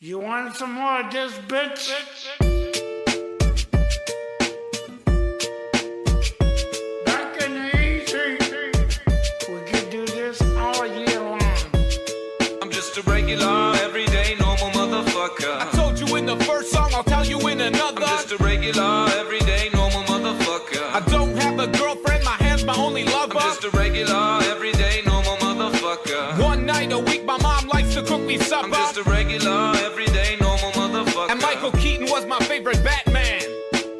You want some more of this, bitch? Back in the easy, we could do this all year long. I'm just a regular, everyday, normal motherfucker. I told you in the first song, I'll tell you in another. I'm just a regular, everyday, normal motherfucker. I don't have a girlfriend, my hand's my only lover. I'm just a regular, everyday, normal motherfucker. One night a week, my mom likes to cook me supper. I'm just a regular, everyday, normal motherfucker. And Michael Keaton was my favorite Batman.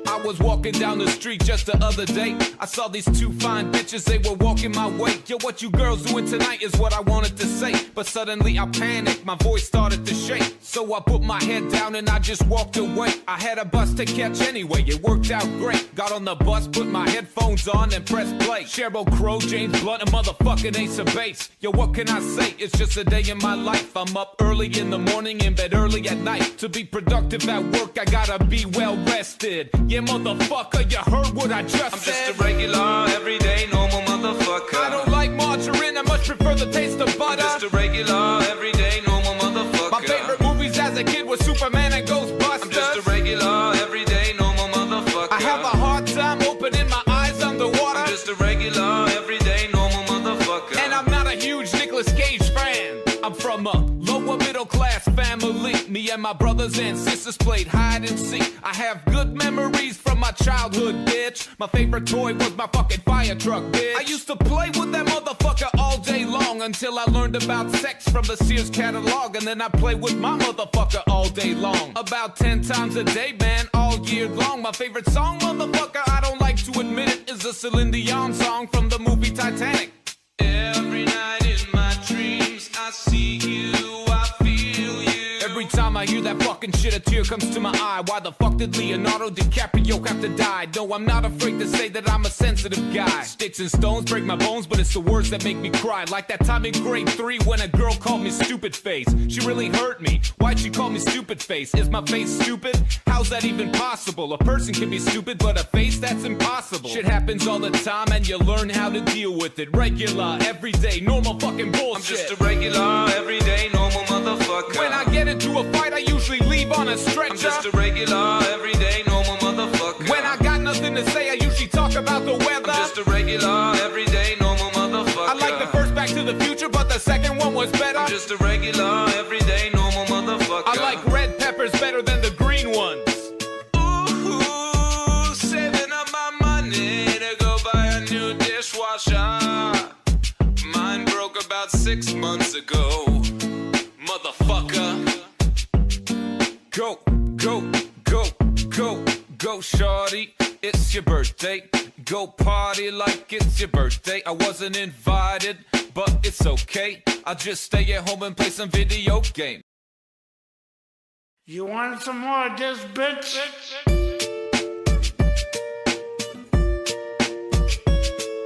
I was walking down the street just the other day. I saw these two fine bitches, they were walking my way. Yo, what you girls doing tonight is what I wanted to say. But suddenly I panicked, my voice started to shake. So I put my head down and I just walked away. I had a bus to catch anyway, it worked out great. Got on the bus, put my headphones on and pressed play. Sheryl Crow, James Blunt, a motherfucking Ace of Base. Yo, what can I say? It's just a day in my life. I'm up early in the morning, in bed early at night. To be productive at work, I gotta be well rested. Yeah, motherfucker, you heard what I just I'm said. just a regular, everyday, normal motherfucker. I don't like margarine, I much prefer the taste of butter. I'm just a regular, everyday, normal motherfucker. My favorite movies as a kid were Superman and Ghostbusters. I'm just a regular, everyday, normal motherfucker. I have a hard time opening my eyes underwater. I'm just a regular, everyday, normal motherfucker. And I'm not a huge Nicolas Cage fan. I'm from a lower middle class family. Me and my brothers and sisters played hide and seek. I have good memories from my childhood, bitch. My favorite toy was my fucking fire truck, bitch. I used to play with that motherfucker all day long until I learned about sex from the Sears catalog. And then I play with my motherfucker all day long. About 10 times a day, man, all year long. My favorite song, motherfucker, I don't like to admit it, is a Celine Dion song from the movie Titanic. Every night in my dreams, I see you, I feel you. Every time I hear that fucking shit, a tear comes to my eye. Why the fuck did Leonardo DiCaprio have to die? No, I'm not afraid to say that I'm a sensitive guy. Sticks and stones break my bones, but it's the words that make me cry. Like that time in grade 3 when a girl called me stupid face. She really hurt me. Why'd she call me stupid face? Is my face stupid? How's that even possible? A person can be stupid, but a face, that's impossible. Shit happens all the time and you learn how to deal with it. Regular, everyday, normal fucking bullshit. I'm just a regular, everyday, normal motherfucker. When I get into a fight, I usually leave on a stretcher. I'm just a regular, everyday, normal motherfucker. When I got nothing to say, I usually talk about the weather. I'm just a regular, everyday, normal motherfucker. I like the first Back to the Future, but the second one was better. I'm just a regular, everyday, normal motherfucker. I like red peppers better than the green ones. Ooh, saving up my money to go buy a new dishwasher. Mine broke about 6 months ago. Motherfucker. Go, go, go, go, go, shorty. It's your birthday. Go party like it's your birthday. I wasn't invited, but it's okay. I'll just stay at home and play some video game. You want some more of this, bitch?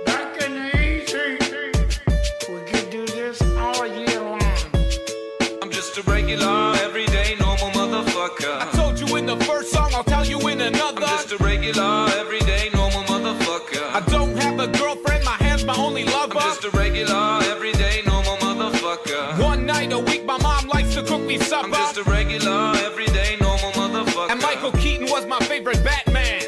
Back in the easy, we could do this all year long. I'm just a regular, everyday, normal motherfucker. I told you in the first song, I'll tell you in another. I'm just a regular, everyday, normal motherfucker. I don't have a girlfriend, my hand's my only lover. I'm just a regular, everyday, normal motherfucker. One night a week, my mom likes to cook me supper. I'm just a regular, everyday, normal motherfucker. And Michael Keaton was my favorite Batman.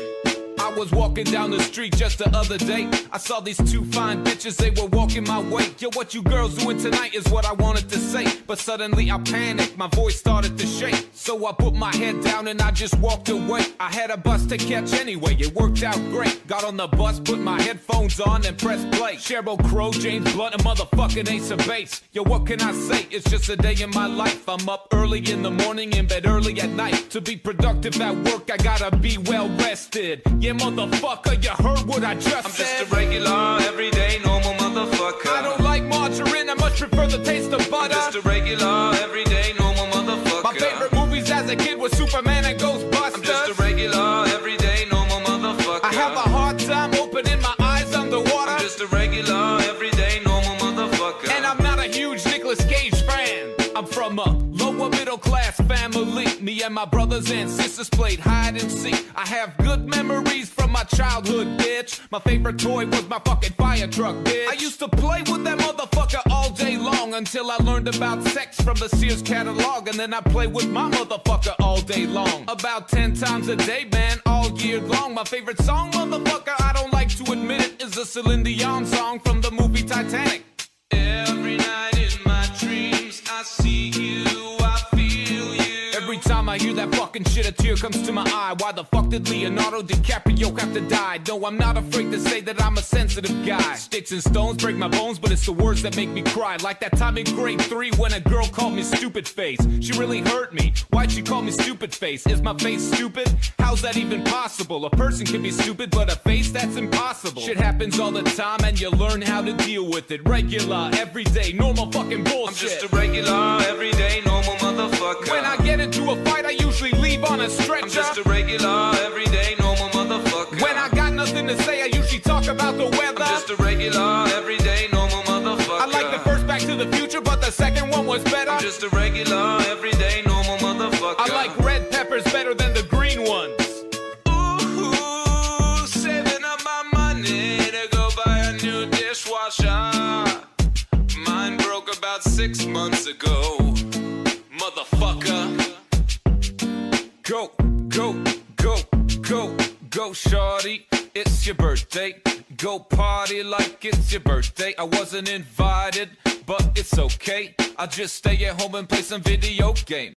I was walking down the street just the other day. I saw these two fine bitches, they were walking my way. Yo, what you girls doing tonight is what I wanted to say. But suddenly I panicked, my voice started to shake. So I put my head down and I just walked away. I had a bus to catch anyway, it worked out great. Got on the bus, put my headphones on and pressed play. Sheryl Crow, James Blunt, a motherfucking Ace of Base. Yo, what can I say? It's just a day in my life. I'm up early in the morning, in bed early at night. To be productive at work, I gotta be well rested. Yeah, motherfucker, you heard what I just I'm said. just a regular, everyday, normal motherfucker. I don't like margarine, I much prefer the taste of butter. I'm just a regular, everyday, normal motherfucker. My favorite movies as a kid were Superman and Ghostbusters. I'm just a regular, everyday, normal motherfucker. I have a hard time opening my eyes underwater. I'm just a regular, everyday, normal motherfucker. And I'm not a huge Nicolas Cage fan. I'm from a lower middle class family. Me and my brothers and sisters played hide and seek. I have good memories from my childhood, bitch. My favorite toy was my fucking fire truck, bitch. I used to play with that motherfucker all day long until I learned about sex from the Sears catalog. And then I played with my motherfucker all day long. About 10 times a day, man, all year long. My favorite song, motherfucker, I don't like to admit it, is a Celine Dion song from the movie Titanic. Every night in my dreams, I see you, I feel you. Every time I hear that fucking shit, a tear comes to my eye. Why the fuck did Leonardo DiCaprio have to die? No, I'm not afraid to say that I'm a sensitive guy. Sticks and stones break my bones, but it's the words that make me cry. Like that time in grade 3 when a girl called me stupid face. She really hurt me. Why'd she call me stupid face? Is my face stupid? How's that even possible? A person can be stupid, but a face, that's impossible. Shit happens all the time and you learn how to deal with it. Regular, everyday, normal fucking bullshit. I'm just a regular, everyday, normal motherfucker. When I get into a fight, I usually leave on a stretcher. I'm just a regular, everyday, normal motherfucker. When I got nothing to say, I usually talk about the weather. I'm just a regular, everyday, normal motherfucker. I like the first Back to the Future, but the second one was better. I'm just a regular, everyday, normal motherfucker. I like red peppers better than the green ones. Ooh, saving up my money to go buy a new dishwasher. Mine broke about 6 months ago. Motherfucker. Go, go, go, go, go, shorty. It's your birthday. Go party like it's your birthday. I wasn't invited, but it's okay. I'll just stay at home and play some video game.